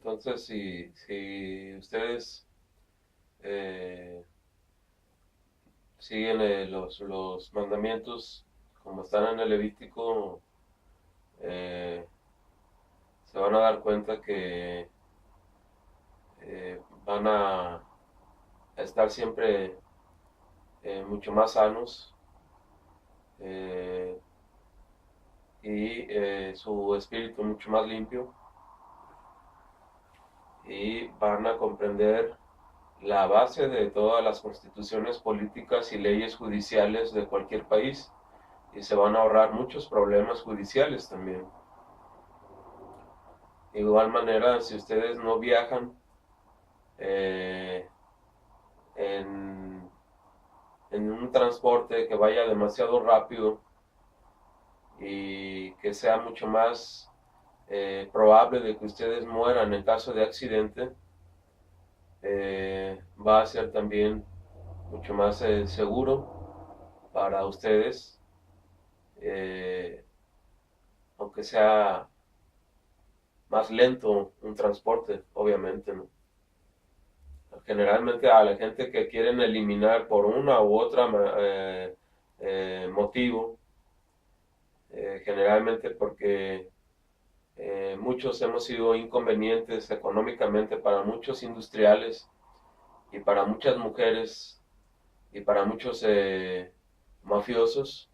Entonces, si ustedes eh, siguen los mandamientos como están en el Levítico, eh, se van a dar cuenta que van a estar siempre mucho más sanos, eh, y su espíritu mucho más limpio, y van a comprender la base de todas las constituciones políticas y leyes judiciales de cualquier país, y se van a ahorrar muchos problemas judiciales también. De igual manera, si ustedes no viajan eh, en, en un transporte que vaya demasiado rápido y que sea mucho más probable de que ustedes mueran en caso de accidente, va a ser también mucho más seguro para ustedes, eh, aunque sea más lento un transporte, obviamente, ¿no? Generalmente a la gente que quieren eliminar por una u otra motivo, generalmente porque muchos hemos sido inconvenientes económicamente para muchos industriales y para muchas mujeres y para muchos mafiosos,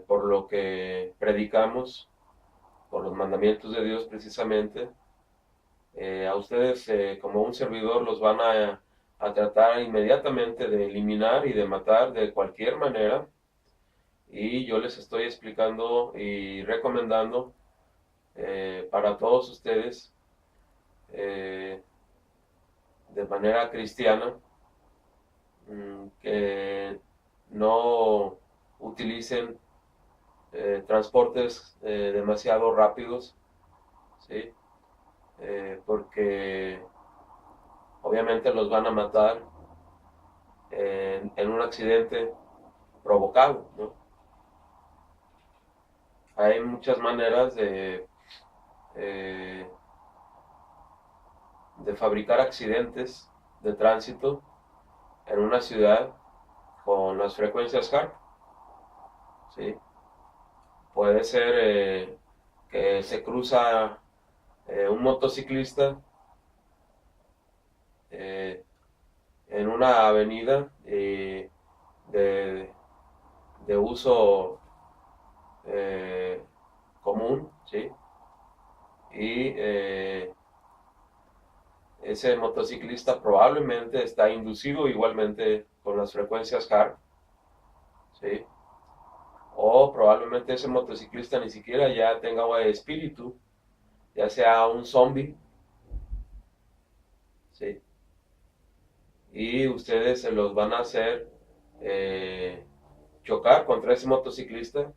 por lo que predicamos, por los mandamientos de Dios precisamente. A ustedes, como un servidor, los van a tratar inmediatamente de eliminar y de matar de cualquier manera, y yo les estoy explicando y recomendando para todos ustedes, eh, de manera cristiana, que no utilicen transportes demasiado rápidos, ¿sí? Porque obviamente los van a matar en un accidente provocado, ¿no? Hay muchas maneras eh, de fabricar accidentes de tránsito en una ciudad con las frecuencias HARP, ¿sí? Puede ser que se cruza un motociclista eh, en una avenida de, de uso eh, común, ¿sí? Y ese motociclista probablemente está inducido igualmente con las frecuencias HARP, ¿sí? O probablemente ese motociclista ni siquiera ya tenga espíritu, ya sea un zombie, ¿sí? Y ustedes se los van a hacer eh, chocar contra ese motociclista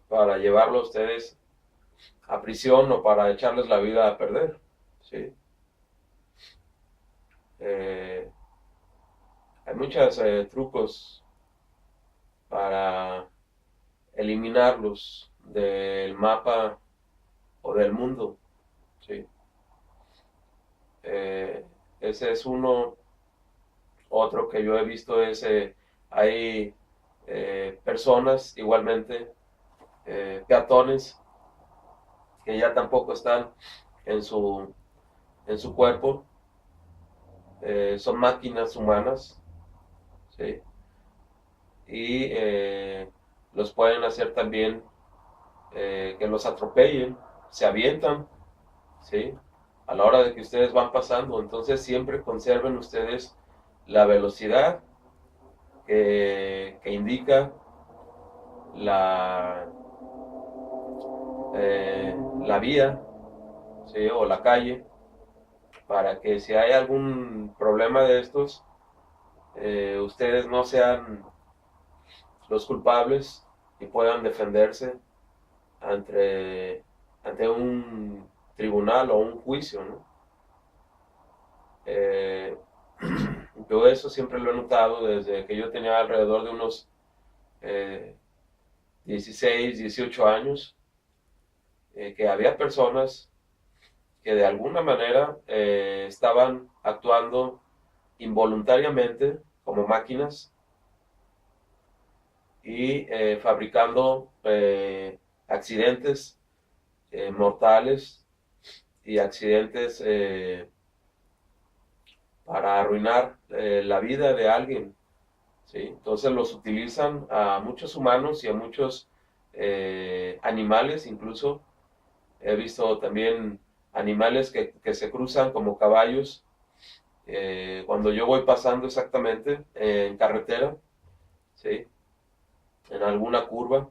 para llevarlo a ustedes a prisión o para echarles la vida a perder, ¿sí? Eh, Hay muchos trucos para eliminarlos del mapa o del mundo, ¿sí? Ese es uno. Otro que yo he visto es, hay personas igualmente, peatones, que ya tampoco están en en su cuerpo, son máquinas humanas, ¿sí? Y los pueden hacer también que los atropellen, se avientan, ¿sí? A la hora de que ustedes van pasando. Entonces siempre conserven ustedes la velocidad que indica la, la vía, ¿sí? O la calle, para que si hay algún problema de estos, ustedes no sean los culpables y puedan defenderse ante, ante un tribunal o un juicio, ¿no? Eh, yo eso siempre lo he notado desde que yo tenía alrededor de unos eh, 16, 18 años, que había personas que de alguna manera estaban actuando involuntariamente como máquinas y fabricando accidentes mortales y accidentes para arruinar la vida de alguien, ¿sí? Entonces los utilizan a muchos humanos y a muchos animales, incluso he visto también animales que se cruzan como caballos. Cuando yo voy pasando exactamente en carretera, ¿sí? En alguna curva,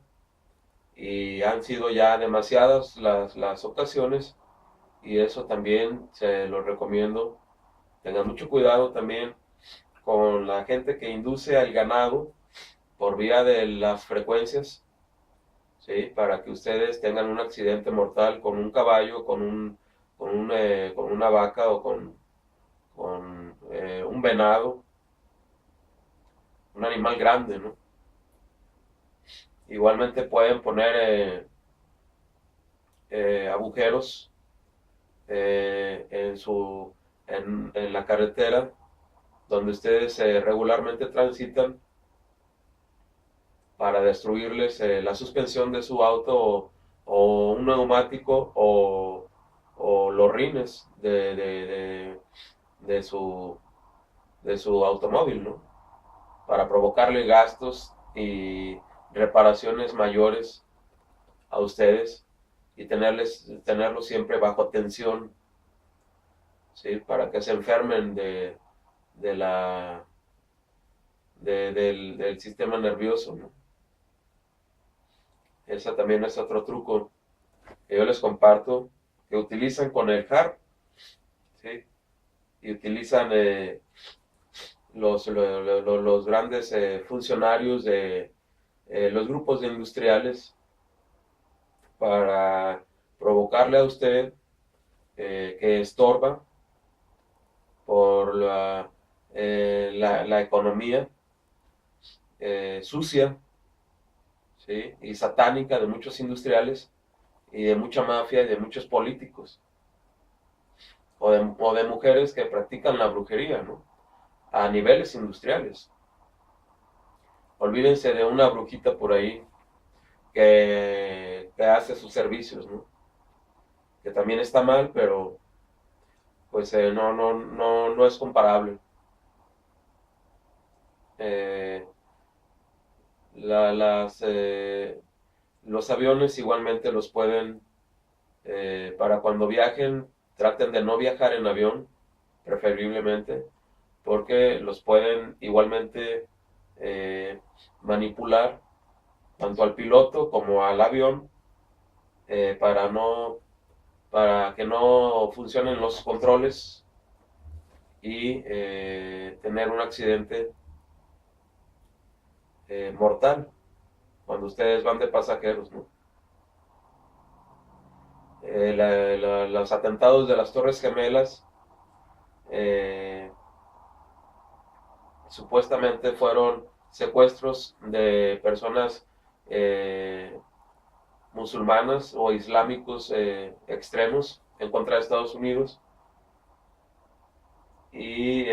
y han sido ya demasiadas las ocasiones, y eso también se lo recomiendo. Tengan mucho cuidado también con la gente que induce al ganado por vía de las frecuencias, ¿sí? Para que ustedes tengan un accidente mortal con un caballo, con una vaca o con un venado, un animal grande, ¿no? Igualmente pueden poner agujeros en la carretera donde ustedes regularmente transitan para destruirles la suspensión de su auto o un neumático o los rines de su, de su automóvil, ¿no? Para provocarle gastos y reparaciones mayores a ustedes y tenerlos siempre bajo tensión, ¿sí? Para que se enfermen de la, del sistema nervioso, ¿no? Ese también es otro truco que yo les comparto, que utilizan con el HARP, ¿sí? Y utilizan los grandes funcionarios de los grupos de industriales para provocarle a usted que estorba por la economía sucia, ¿sí? Y satánica de muchos industriales y de mucha mafia y de muchos políticos o de mujeres que practican la brujería, ¿no? A niveles industriales. Olvídense de una brujita por ahí que hace sus servicios, ¿no? Que también está mal, pero pues no es comparable. Eh, la- las, eh, los aviones igualmente los pueden, para cuando viajen, traten de no viajar en avión, preferiblemente, porque los pueden igualmente manipular tanto al piloto como al avión eh, para no para que no funcionen los controles y tener un accidente mortal cuando ustedes van de pasajeros, ¿no? Los atentados de las Torres Gemelas eh, supuestamente fueron secuestros de personas eh, musulmanas o islámicos extremos en contra de Estados Unidos y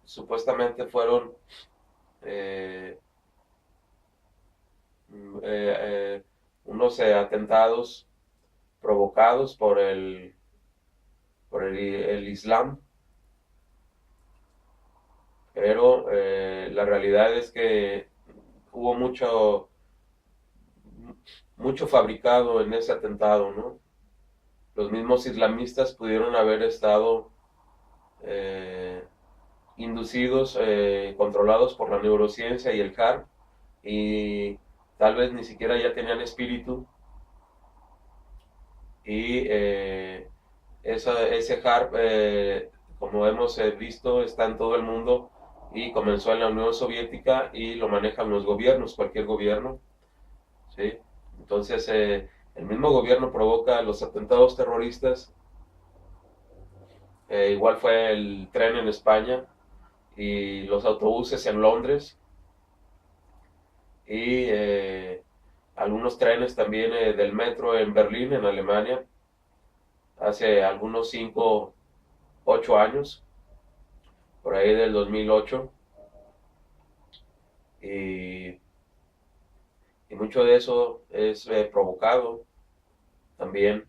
supuestamente fueron eh, unos atentados provocados por el Islam, pero la realidad es que hubo mucho fabricado en ese atentado, ¿no? Los mismos islamistas pudieron haber estado eh, inducidos, controlados por la neurociencia y el HARP, y tal vez ni siquiera ya tenían espíritu, y ese HARP, como hemos visto, está en todo el mundo y comenzó en la Unión Soviética y lo manejan los gobiernos, cualquier gobierno, ¿sí? Entonces, el mismo gobierno provoca los atentados terroristas, igual fue el tren en España y los autobuses en Londres y algunos trenes también del metro en Berlín, en Alemania. hace algunos 5, 8 años, por ahí del 2008, y, y mucho de eso es provocado también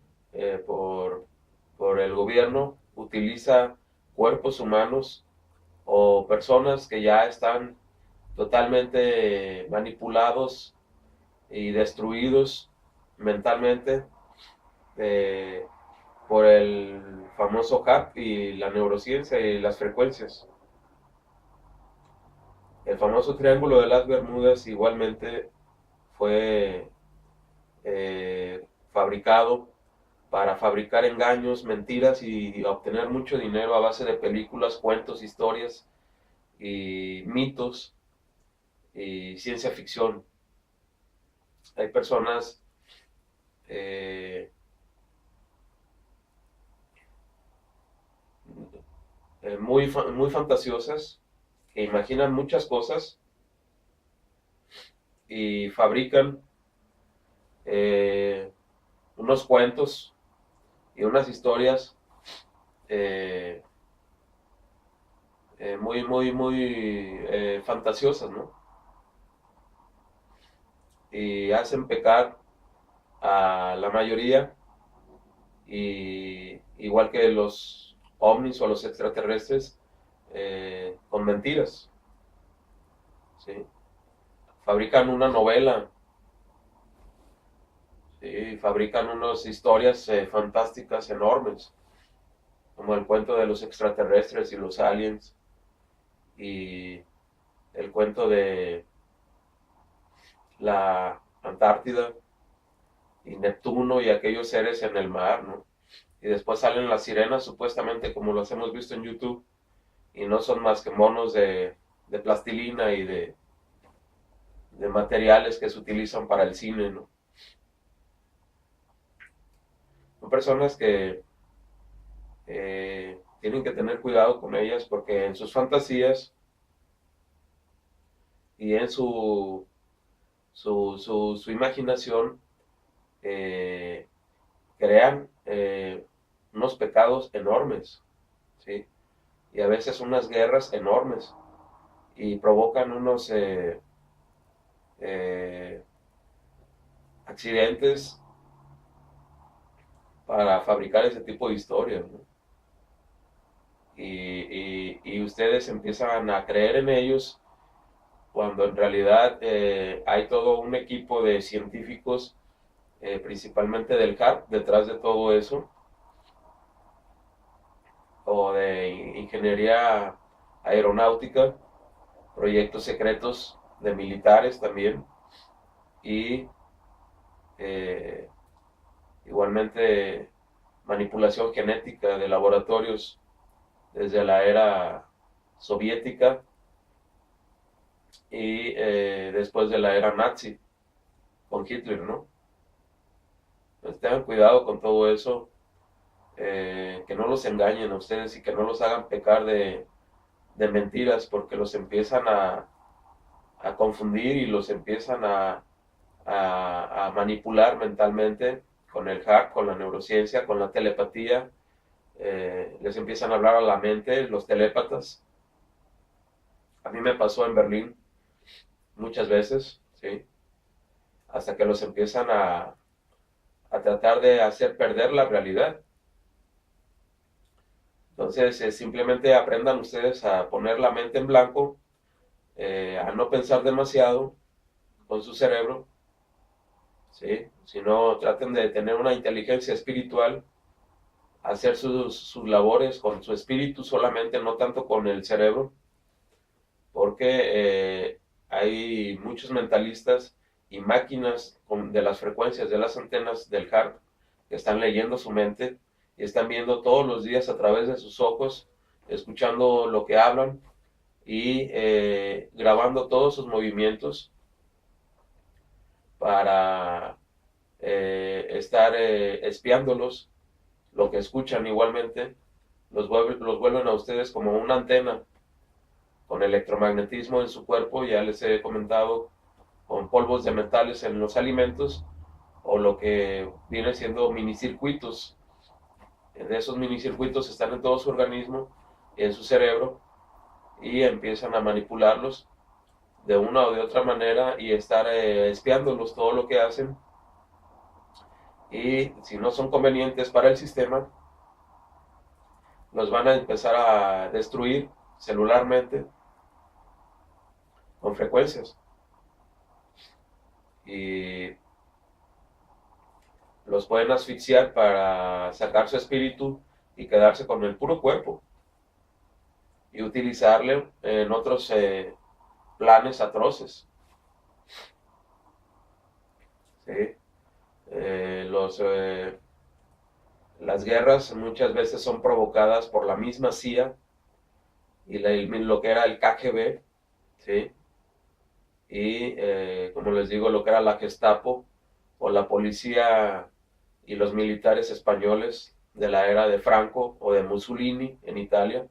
por el gobierno. Utiliza cuerpos humanos o personas que ya están totalmente manipulados y destruidos mentalmente eh, por el famoso HAP y la neurociencia y las frecuencias. El famoso Triángulo de las Bermudas igualmente fue fabricado para fabricar engaños, mentiras y obtener mucho dinero a base de películas, cuentos, historias y mitos y ciencia ficción. Hay personas eh, muy fantasiosas que imaginan muchas cosas y fabrican eh, unos cuentos y unas historias eh, muy fantasiosas, ¿no? Y hacen pecar a la mayoría, y igual que los ovnis o los extraterrestres, con mentiras, ¿sí? Fabrican una novela, ¿sí? Fabrican unas historias fantásticas enormes, como el cuento de los extraterrestres y los aliens, y el cuento de la Antártida y Neptuno y aquellos seres en el mar, ¿no? Y después salen las sirenas, supuestamente, como los hemos visto en YouTube, y no son más que monos de plastilina y de materiales que se utilizan para el cine, ¿no? Son personas que tienen que tener cuidado con ellas, porque en sus fantasías y en su imaginación eh, crean unos pecados enormes, ¿sí? Y a veces unas guerras enormes, y provocan unos eh, accidentes para fabricar ese tipo de historias, ¿no? Y ustedes empiezan a creer en ellos, cuando en realidad hay todo un equipo de científicos, principalmente del CAP, detrás de todo eso, o de ingeniería aeronáutica, proyectos secretos de militares también, y eh, igualmente manipulación genética de laboratorios desde la era soviética y después de la era nazi con Hitler, ¿no? Pues tengan cuidado con todo eso, que no los engañen a ustedes y que no los hagan pecar de mentiras, porque los empiezan a confundir y los empiezan a manipular mentalmente con el hack, con la neurociencia, con la telepatía. Les empiezan a hablar a la mente los telépatas. A mí me pasó en Berlín muchas veces, ¿sí? Hasta que los empiezan a tratar de hacer perder la realidad. Entonces, simplemente aprendan ustedes a poner la mente en blanco, a no pensar demasiado con su cerebro, ¿sí? Sino traten de tener una inteligencia espiritual, hacer sus labores con su espíritu solamente, no tanto con el cerebro, porque hay muchos mentalistas y máquinas de las frecuencias de las antenas del HARP que están leyendo su mente y están viendo todos los días a través de sus ojos, escuchando lo que hablan y grabando todos sus movimientos para estar espiándolos, lo que escuchan igualmente, los vuelven a ustedes como una antena con electromagnetismo en su cuerpo. Ya les he comentado, con polvos de metales en los alimentos, o lo que viene siendo minicircuitos de esos minicircuitos están en todo su organismo, en su cerebro, y empiezan a manipularlos de una o de otra manera y estar espiándolos todo lo que hacen. Y si no son convenientes para el sistema, los van a empezar a destruir celularmente con frecuencias. Y los pueden asfixiar para sacar su espíritu y quedarse con el puro cuerpo y utilizarle en otros planes atroces. ¿Sí? Las guerras muchas veces son provocadas por la misma CIA y lo que era el KGB, ¿sí? Y como les digo, lo que era la Gestapo o la policía y los militares españoles de la era de Franco o de Mussolini en Italia,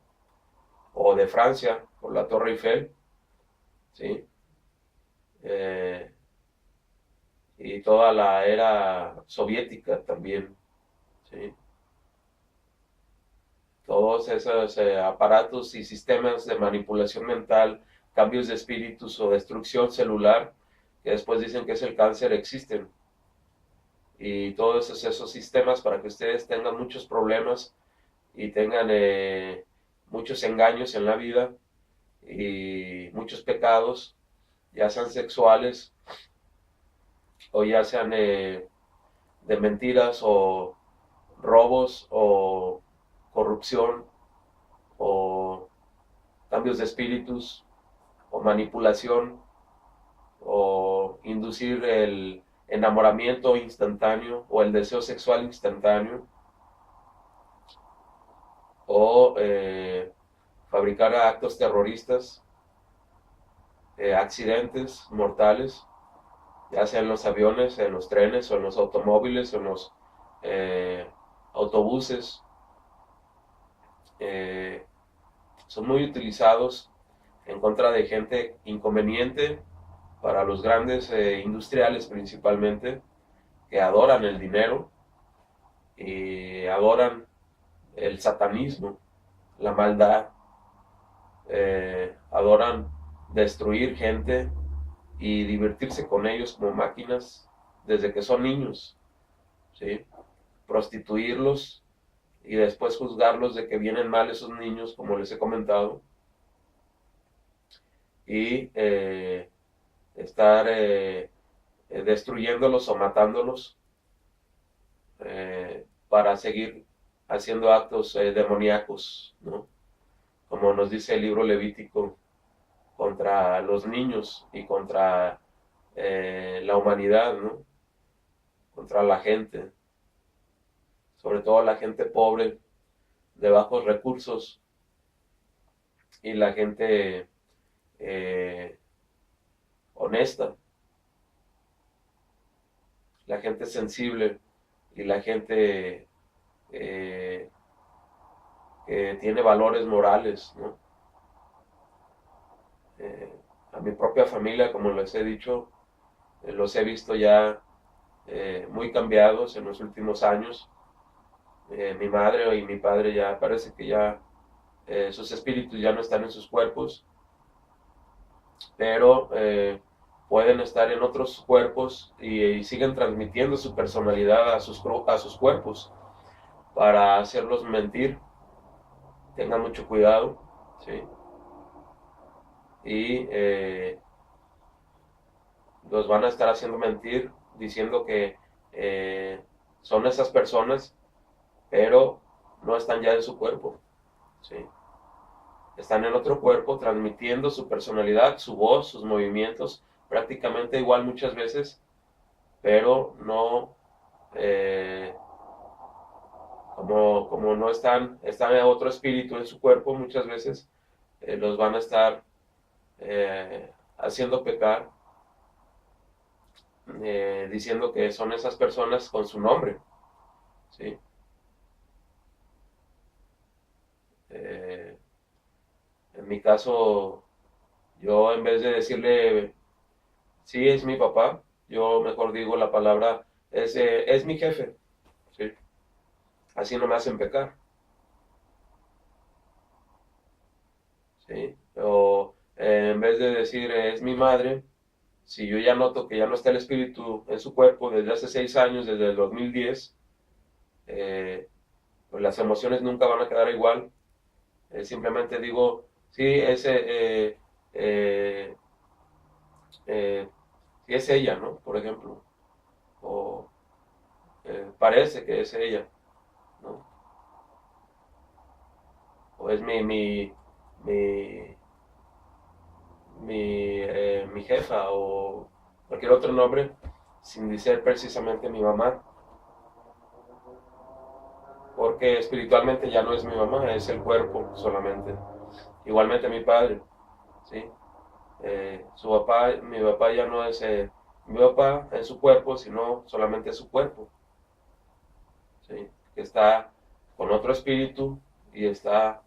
o de Francia por la Torre Eiffel, ¿sí? Eh, y toda la era soviética también, ¿sí? Todos esos aparatos y sistemas de manipulación mental, cambios de espíritus o destrucción celular, que después dicen que es el cáncer, existen. Y todos esos sistemas para que ustedes tengan muchos problemas y tengan muchos engaños en la vida y muchos pecados, ya sean sexuales o ya sean de mentiras o robos o corrupción o cambios de espíritus o manipulación o inducir el enamoramiento instantáneo o el deseo sexual instantáneo o fabricar actos terroristas, accidentes mortales, ya sea en los aviones, en los trenes o en los automóviles o en los eh, autobuses. Eh, Son muy utilizados en contra de gente inconveniente, para los grandes industriales principalmente, que adoran el dinero y adoran el satanismo, la maldad, adoran destruir gente y divertirse con ellos como máquinas desde que son niños, ¿sí? Prostituirlos y después juzgarlos de que vienen mal esos niños, como les he comentado, y estar destruyéndolos o matándolos para seguir haciendo actos demoníacos, ¿no? Como nos dice el libro Levítico, contra los niños y contra la humanidad, ¿no? Contra la gente, sobre todo la gente pobre, de bajos recursos, y la gente honesta, la gente sensible y la gente que tiene valores morales, ¿no? A mi propia familia, como les he dicho, los he visto ya muy cambiados en los últimos años. Mi madre y mi padre ya parece que ya sus espíritus ya no están en sus cuerpos, pero pueden estar en otros cuerpos y siguen transmitiendo su personalidad a sus cuerpos para hacerlos mentir. Tengan mucho cuidado, ¿sí? Y los van a estar haciendo mentir diciendo que son esas personas, pero no están ya en su cuerpo, ¿sí? Están en otro cuerpo transmitiendo su personalidad, su voz, sus movimientos, prácticamente igual muchas veces, pero no, como no están en otro espíritu en su cuerpo, muchas veces los van a estar haciendo pecar, diciendo que son esas personas con su nombre, ¿sí? Eh, en mi caso, yo en vez de decirle, sí, es mi papá, yo mejor digo la palabra, es mi jefe, ¿sí? así no me hacen pecar. ¿Sí? O en vez de decir es mi madre, si yo ya noto que ya no está el espíritu en su cuerpo desde hace 6 años, desde el 2010, pues las emociones nunca van a quedar igual. Simplemente digo, sí, eh, eh, sí es ella, ¿no? Por ejemplo. O parece que es ella, ¿no? O es mi, mi jefa o cualquier otro nombre, sin decir precisamente mi mamá, porque espiritualmente ya no es mi mamá, es el cuerpo solamente. Igualmente mi padre, ¿sí? Mi papá ya no es mi papá en su cuerpo, sino solamente su cuerpo, ¿sí? Que está con otro espíritu y está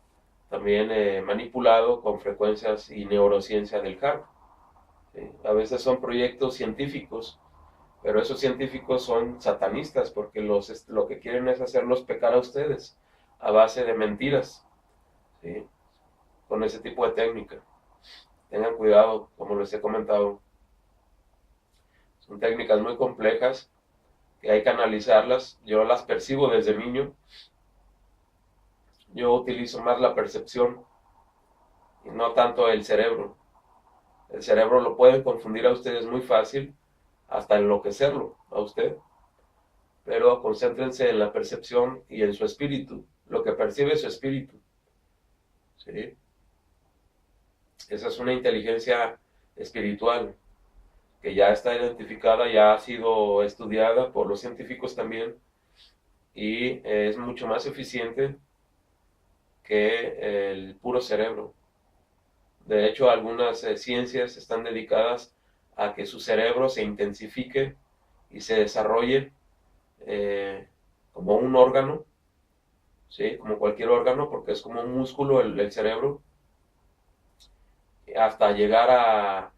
también manipulado con frecuencias y neurociencia del CARP. ¿Sí? A veces son proyectos científicos, pero esos científicos son satanistas porque lo que quieren es hacerlos pecar a ustedes a base de mentiras, ¿sí? Con ese tipo de técnica. Tengan cuidado, como les he comentado. Son técnicas muy complejas que hay que analizarlas. Yo las percibo desde niño. Yo utilizo más la percepción y no tanto el cerebro. El cerebro lo pueden confundir a ustedes muy fácil, hasta enloquecerlo a usted. Pero concéntrense en la percepción y en su espíritu, lo que percibe su espíritu. ¿Sí? Esa es una inteligencia espiritual que ya está identificada, ya ha sido estudiada por los científicos también y es mucho más eficiente que el puro cerebro. De hecho, algunas ciencias están dedicadas a que su cerebro se intensifique y se desarrolle como un órgano, ¿sí? Como cualquier órgano, porque es como un músculo el cerebro, hasta llegar a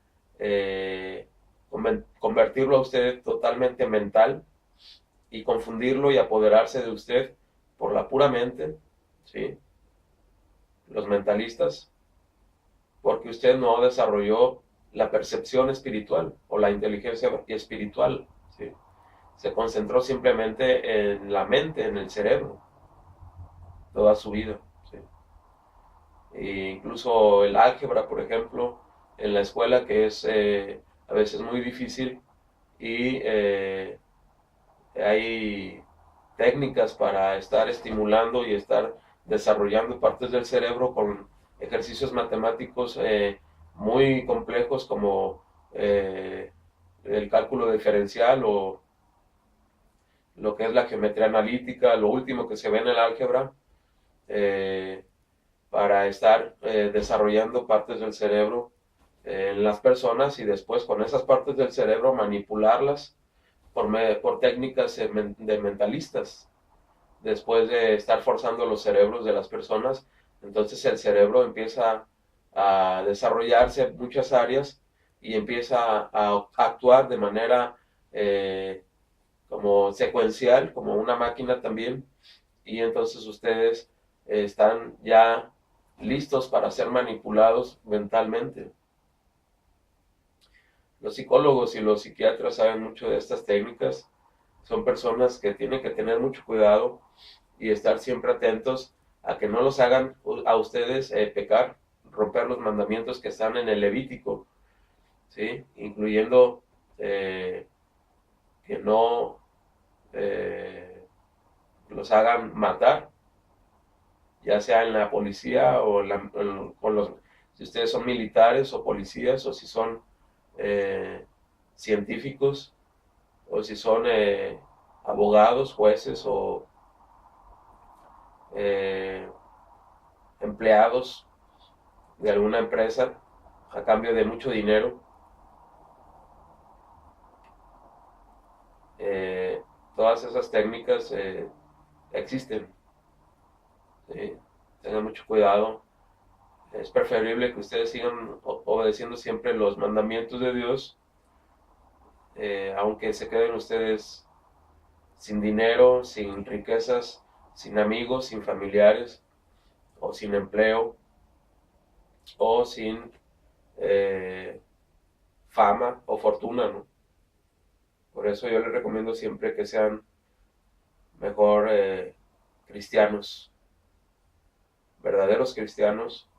convertirlo a usted totalmente mental y confundirlo y apoderarse de usted por la pura mente, ¿sí? Los mentalistas, porque usted no desarrolló la percepción espiritual o la inteligencia espiritual, ¿sí? Se concentró simplemente en la mente, en el cerebro, toda su vida, ¿sí? E incluso el álgebra, por ejemplo, en la escuela, que es a veces muy difícil y hay técnicas para estar estimulando y estar desarrollando partes del cerebro con ejercicios matemáticos muy complejos como el cálculo diferencial o lo que es la geometría analítica, lo último que se ve en el álgebra, eh, para estar desarrollando partes del cerebro en las personas y después con esas partes del cerebro manipularlas por técnicas de mentalistas. Después de estar forzando los cerebros de las personas, entonces el cerebro empieza a desarrollarse en muchas áreas y empieza a actuar de manera como secuencial, como una máquina también, y entonces ustedes están ya listos para ser manipulados mentalmente. Los psicólogos y los psiquiatras saben mucho de estas técnicas. Son personas que tienen que tener mucho cuidado y estar siempre atentos a que no los hagan a ustedes pecar, romper los mandamientos que están en el Levítico, ¿sí? Incluyendo que no los hagan matar, ya sea en la policía o si ustedes son militares o policías o si son científicos o si son abogados, jueces o eh, empleados de alguna empresa a cambio de mucho dinero. Todas esas técnicas existen. ¿Sí? Tengan mucho cuidado. Es preferible que ustedes sigan obedeciendo siempre los mandamientos de Dios, aunque se queden ustedes sin dinero, sin riquezas, sin amigos, sin familiares, o sin empleo, o sin fama o fortuna, ¿no? Por eso yo les recomiendo siempre que sean mejor cristianos, verdaderos cristianos,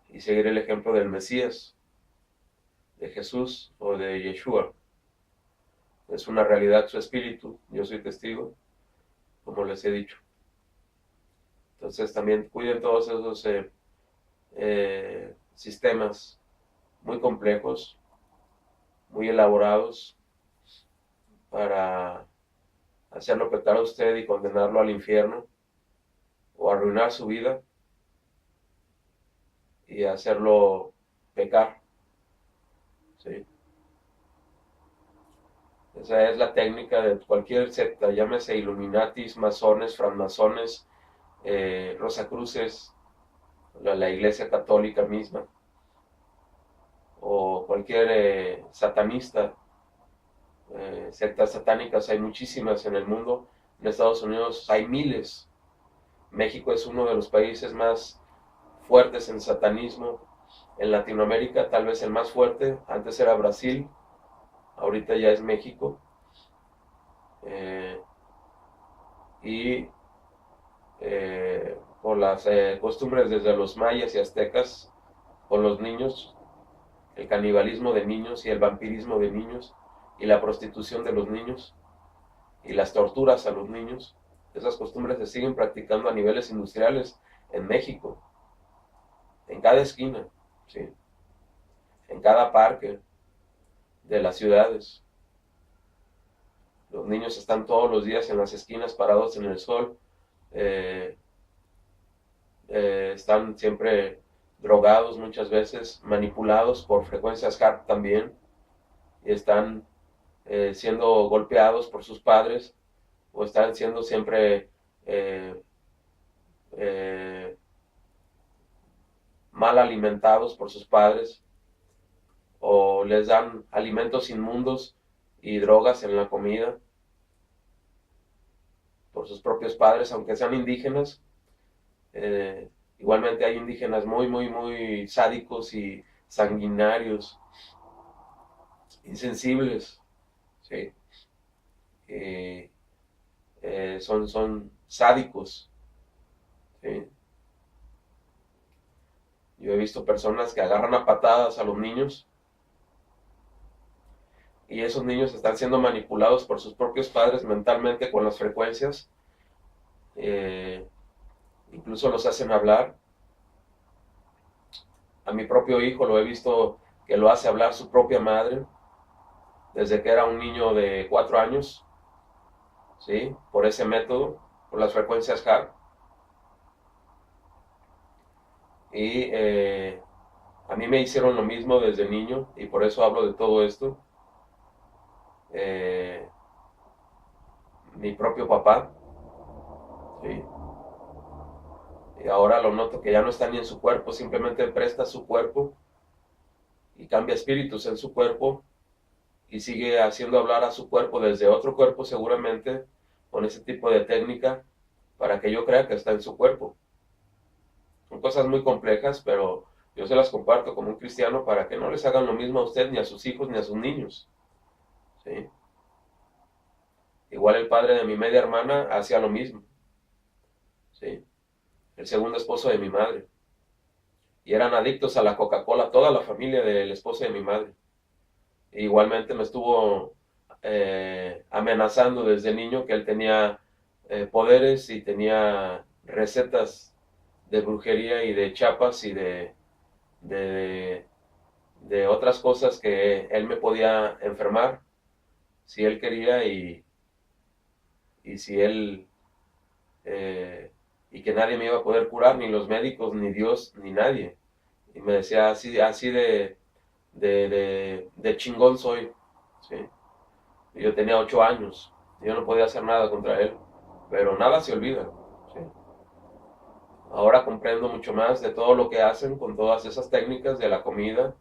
y seguir el ejemplo del Mesías, de Jesús o de Yeshua. Es una realidad su espíritu, yo soy testigo, como les he dicho. Entonces también cuiden todos esos sistemas muy complejos, muy elaborados, para hacerlo pecar a usted y condenarlo al infierno, o arruinar su vida y hacerlo pecar. ¿Sí? Esa es la técnica de cualquier secta, llámese Illuminatis, masones, francmasones, Rosacruces, la Iglesia Católica misma, o cualquier satanista. Sectas satánicas hay muchísimas en el mundo. En Estados Unidos hay miles. México es uno de los países más fuertes en satanismo. En Latinoamérica tal vez el más fuerte. Antes era Brasil, ahorita ya es México. Y por las costumbres desde los mayas y aztecas con los niños, el canibalismo de niños y el vampirismo de niños y la prostitución de los niños y las torturas a los niños. Esas costumbres se siguen practicando a niveles industriales en México, en cada esquina, ¿sí? En cada parque de las ciudades. Los niños están todos los días en las esquinas parados en el sol, están siempre drogados muchas veces, manipulados por frecuencias HARP también, y están siendo golpeados por sus padres, o están siendo siempre mal alimentados por sus padres, o les dan alimentos inmundos y drogas en la comida por sus propios padres, aunque sean indígenas. Igualmente hay indígenas muy sádicos y sanguinarios, insensibles, ¿sí? Son sádicos, ¿sí? Yo he visto personas que agarran a patadas a los niños, y esos niños están siendo manipulados por sus propios padres mentalmente con las frecuencias. Incluso los hacen hablar. A mi propio hijo lo he visto que lo hace hablar su propia madre desde que era un niño de 4 años, ¿sí? Por ese método, por las frecuencias HARP. Y a mí me hicieron lo mismo desde niño, y por eso hablo de todo esto. Mi propio papá, ¿sí? Y ahora lo noto que ya no está ni en su cuerpo, simplemente presta su cuerpo y cambia espíritus en su cuerpo y sigue haciendo hablar a su cuerpo desde otro cuerpo, seguramente con ese tipo de técnica, para que yo crea que está en su cuerpo. Son cosas muy complejas, pero yo se las comparto como un cristiano para que no les hagan lo mismo a usted, ni a sus hijos, ni a sus niños, ¿sí? Igual el padre de mi media hermana hacía lo mismo, ¿sí? El segundo esposo de mi madre. Y eran adictos a la Coca-Cola, toda la familia del esposo de mi madre. E igualmente me estuvo amenazando desde niño que él tenía poderes y tenía recetas de brujería y de chapas y de, de otras cosas que él me podía enfermar si él quería, y si él y que nadie me iba a poder curar, ni los médicos, ni Dios, ni nadie. Y me decía así de chingón soy, ¿sí? Y yo tenía 8 años, yo no podía hacer nada contra él, pero nada se olvida, ¿sí? Ahora comprendo mucho más de todo lo que hacen con todas esas técnicas de la comida,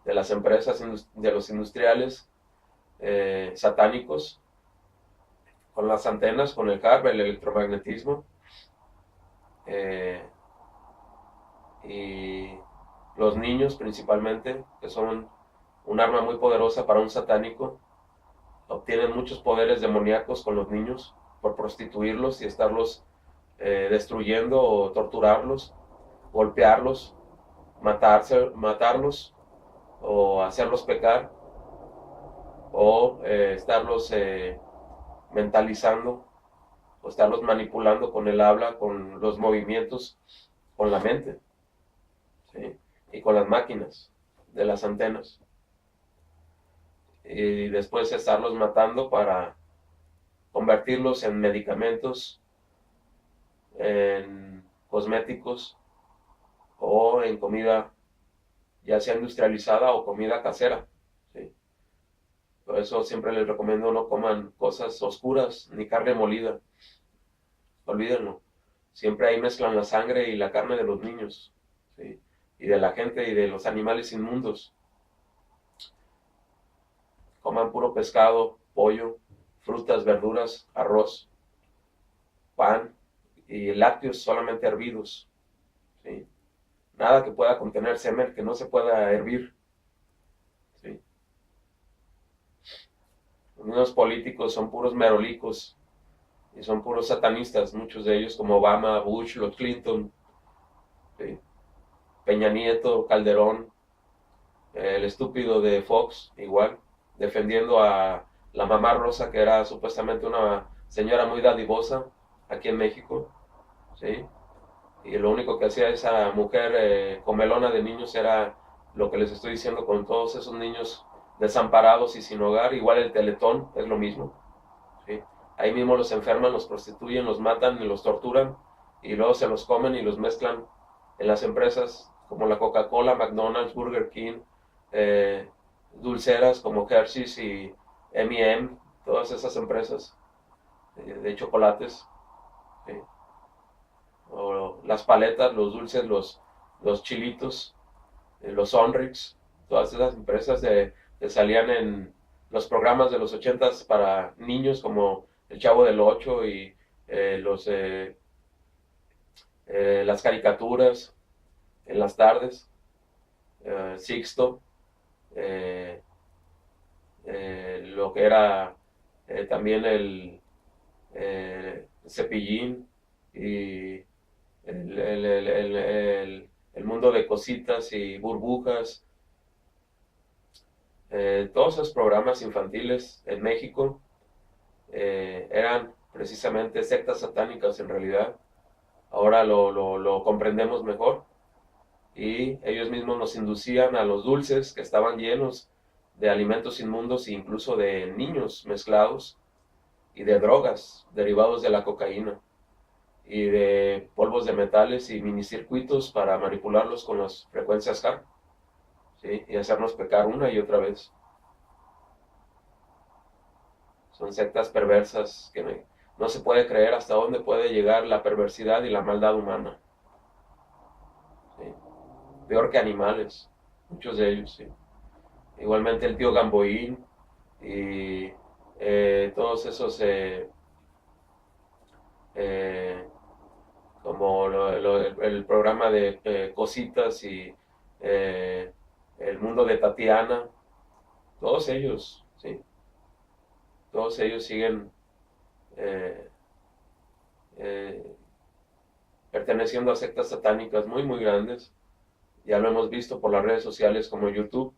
de las empresas, de los industriales satánicos, con las antenas, con el HARP, el electromagnetismo, eh, y los niños principalmente, que son un arma muy poderosa para un satánico, obtienen muchos poderes demoníacos con los niños por prostituirlos y estarlos destruyendo o torturarlos, golpearlos, matarlos o hacerlos pecar o estarlos mentalizando o estarlos manipulando con el habla, con los movimientos, con la mente, ¿sí? Y con las máquinas de las antenas. Y después estarlos matando para convertirlos en medicamentos, en cosméticos o en comida ya sea industrializada o comida casera, ¿sí? Por eso siempre les recomiendo no coman cosas oscuras ni carne molida, olvídenlo. Siempre ahí mezclan la sangre y la carne de los niños, ¿sí? Y de la gente y de los animales inmundos. Coman puro pescado, pollo, frutas, verduras, arroz, pan y lácteos solamente hervidos, ¿sí? Nada que pueda contener semen que no se pueda hervir, ¿sí? Los mismos políticos son puros merolicos y son puros satanistas, muchos de ellos como Obama, Bush, los Clinton, ¿sí? Peña Nieto, Calderón, el estúpido de Fox, igual, defendiendo a la mamá Rosa, que era supuestamente una señora muy dadivosa aquí en México, ¿sí? Y lo único que hacía esa mujer comelona de niños era lo que les estoy diciendo con todos esos niños desamparados y sin hogar. Igual el Teletón es lo mismo, ¿sí? Ahí mismo los enferman, los prostituyen, los matan y los torturan y luego se los comen y los mezclan en las empresas como la Coca-Cola, McDonald's, Burger King, eh, dulceras como Hershey's y M&M, todas esas empresas de chocolates, ¿sí? O las paletas, los dulces, los chilitos, los Sonrix, todas esas empresas que salían en los programas de los 80s para niños como El Chavo del Ocho y eh, los, eh, las caricaturas en las tardes, Sixto, eh, lo que era también el Cepillín y el mundo de cositas y burbujas, todos esos programas infantiles en México eran precisamente sectas satánicas en realidad. Ahora lo comprendemos mejor y ellos mismos nos inducían a los dulces que estaban llenos de alimentos inmundos e incluso de niños mezclados y de drogas derivados de la cocaína y de polvos de metales y minicircuitos para manipularlos con las frecuencias K, ¿sí? Y hacernos pecar una y otra vez. Son sectas perversas que no se puede creer hasta dónde puede llegar la perversidad y la maldad humana, ¿sí? Peor que animales, muchos de ellos, ¿sí? Igualmente el tío Gamboín y todos esos eh, como el programa de Cositas y eh, el mundo de Tatiana, todos ellos, ¿sí? Todos ellos siguen eh, eh, perteneciendo a sectas satánicas muy, muy grandes. Ya lo hemos visto por las redes sociales como YouTube,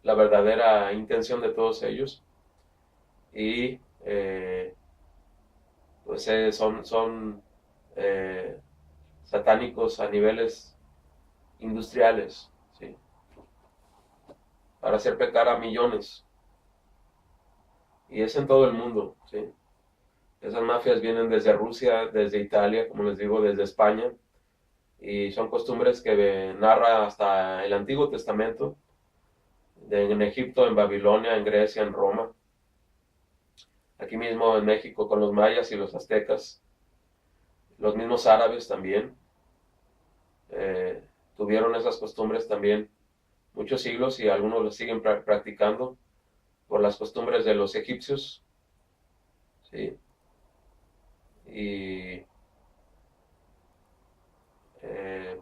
la verdadera intención de todos ellos. Y pues son satánicos a niveles industriales, ¿sí? Para hacer pecar a millones. Y es en todo el mundo, ¿sí? Esas mafias vienen desde Rusia, desde Italia, como les digo, desde España, y son costumbres que narra hasta el Antiguo Testamento, en Egipto, en Babilonia, en Grecia, en Roma, aquí mismo en México con los mayas y los aztecas, los mismos árabes también eh, tuvieron esas costumbres también muchos siglos y algunos lo siguen practicando por las costumbres de los egipcios ¿sí? Y eh,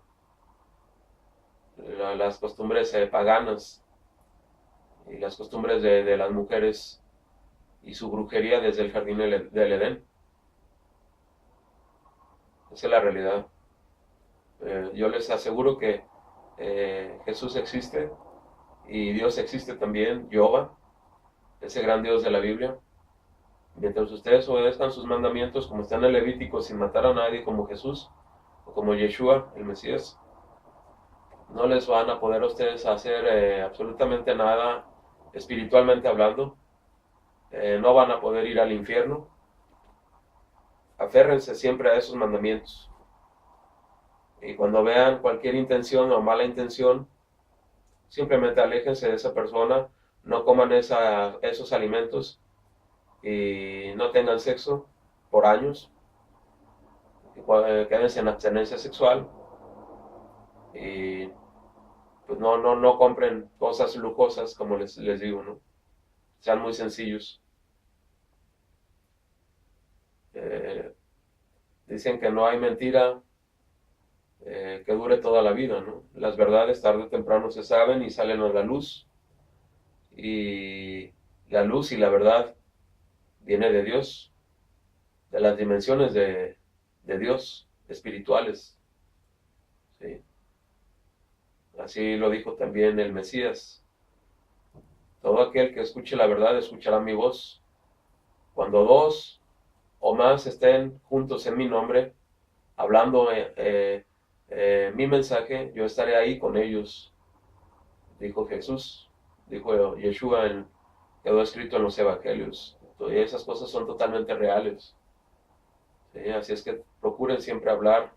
las costumbres paganas y las costumbres de las mujeres y su brujería desde el jardín del Edén. Esa es la realidad. Yo les aseguro que Jesús existe y Dios existe también, Jehová, ese gran Dios de la Biblia. Mientras ustedes obedezcan sus mandamientos, como está en el Levítico, sin matar a nadie como Jesús, o como Yeshua, el Mesías, no les van a poder a ustedes hacer absolutamente nada espiritualmente hablando. No van a poder ir al infierno. Aférrense siempre a esos mandamientos. Y cuando vean cualquier intención o mala intención, simplemente aléjense de esa persona, no coman esos alimentos y no tengan sexo por años. Quédense en abstenencia sexual y pues no compren cosas lujosas, como les digo, ¿no? Sean muy sencillos. Eh, Dicen que no hay mentira que dure toda la vida, ¿no? Las verdades tarde o temprano se saben y salen a la luz. Y la luz y la verdad viene de Dios, de las dimensiones de Dios, espirituales. ¿Sí? Así lo dijo también el Mesías. Todo aquel que escuche la verdad escuchará mi voz. Cuando dos o más estén juntos en mi nombre, hablando mi mensaje, yo estaré ahí con ellos, dijo Jesús, dijo Yeshua, quedó escrito en los evangelios. Y esas cosas son totalmente reales. ¿Sí? Así es que procuren siempre hablar